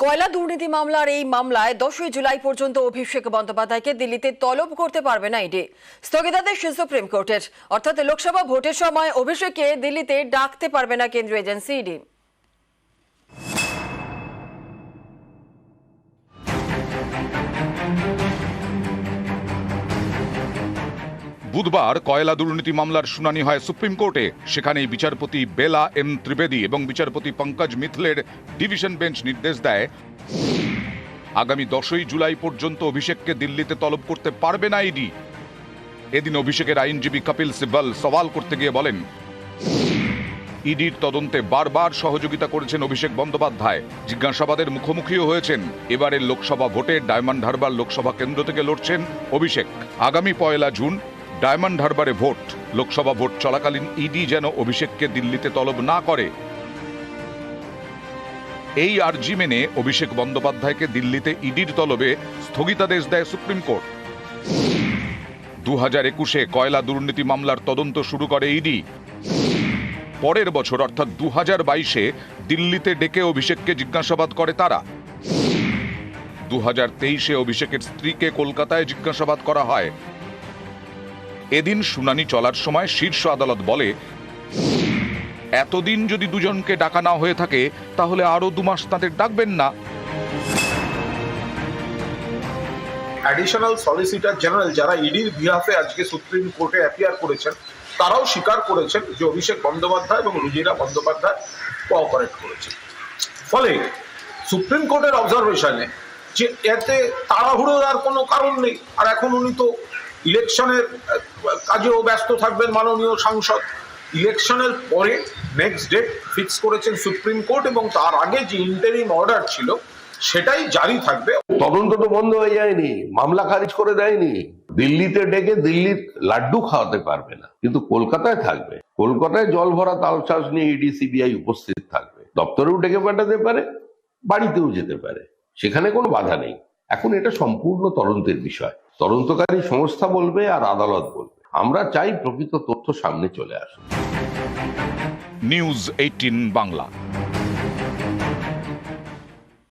কয়লা দুর্নীতি মামলার এই মামলায় 10ই জুলাই পর্যন্ত অভিষেক বন্দ্যোপাধ্যায়কে দিল্লিতে তলব করতে পারবে না ইডি। স্থগিতাদেশ সুপ্রিম কোর্টের, অর্থাৎ লোকসভা ভোটের সময় অভিষেককে দিল্লিতে ডাকতে পারবে না কেন্দ্রীয় এজেন্সি ইডি। বুধবার কয়লা দুর্নীতি মামলার শুনানি হয় সুপ্রিম কোর্টে। সেখানেই বিচারপতি বেলা এম ত্রিবেদী এবং বিচারপতি পঙ্কজ মিথলের ডিভিশন বেঞ্চ নির্দেশ দেয়, আগামী 10ই জুলাই পর্যন্ত অভিষেককে দিল্লিতে তলব করতে পারবে না ইডি। এদিন অভিষেকের আইনজীবী কপিল সিব্বল সওয়াল করতে গিয়ে বলেন, ইডির তদন্তে বারবার সহযোগিতা করেছেন অভিষেক বন্দ্যোপাধ্যায়, জিজ্ঞাসাবাদের মুখোমুখিও হয়েছেন। এবারের লোকসভা ভোটে ডায়মন্ড হারবার লোকসভা কেন্দ্র থেকে লড়ছেন অভিষেক। আগামী 1 জুন ডায়মন্ড হারবারে ভোট। লোকসভা ভোট চলাকালীন ইডি যেন অভিষেককে দিল্লিতে তলব না করে, এই আর্জি মেনে অভিষেক বন্দ্যোপাধ্যায়কে দিল্লিতে ইডির তলবে স্থগিতাদেশ দেয় সুপ্রিম কোর্ট। 2021-এ কয়লা দুর্নীতি মামলার তদন্ত শুরু করে ইডি। পরের বছর অর্থাৎ 2022-এ দিল্লিতে ডেকে অভিষেককে জিজ্ঞাসাবাদ করে তারা। 2023-এ অভিষেকের স্ত্রীকে কলকাতায় জিজ্ঞাসাবাদ করা হয়। এদিন শুনানি চলার সময় শীর্ষ আদালত বলে, এতদিন যদি দুজনকে ডাকা না হয়ে থাকে তাহলে আরো 2 মাস তাদের ডাকবেন না। অ্যাডিশনাল সলিসিটর জেনারেল যারা ইডির বিহাফে আজকে সুপ্রিম কোর্টে অ্যাপিয়ার করেছেন, তারাও স্বীকার করেছেন যে অভিষেক বন্দ্যোপাধ্যায় এবং রুজিরা বন্দ্যোপাধ্যায় কোঅপারেট করেছেন। ফলে সুপ্রিম কোর্টের অবজারভেশনে যে এতে তাড়াহুড়োর আর কোনো কারণ নেই। আর এখন উনি তো ইলেকশনের কাজেও ব্যস্ত থাকবেন মাননীয় সাংসদ। ইলেকশনের পরে নেক্সট ডেট ফিক্স করেছেন সুপ্রিম কোর্ট, এবং তার আগে যে ইন্টারিম অর্ডার ছিল সেটাই জারি থাকবে। তদন্ত তো বন্ধ হয়ে যায়নি, মামলা খারিজ করে দেয়নি। দিল্লিতে ডেকে দিল্লির লাড্ডু খাওয়াতে পারবে না, কিন্তু কলকাতায় থাকবে। কলকাতায় জল ভরা তালচাষ নিয়ে ইডি সিবিআই উপস্থিত থাকবে। দপ্তরেও ডেকে পাঠাতে পারে, বাড়িতেও যেতে পারে, সেখানে কোনো বাধা নেই। এখন এটা সম্পূর্ণ তদন্তের বিষয়, তদন্তকারী সংস্থা বলবে আর আদালত বলবে। আমরা চাই প্রকৃত তথ্য সামনে চলে আসুক। নিউজ 18 বাংলা।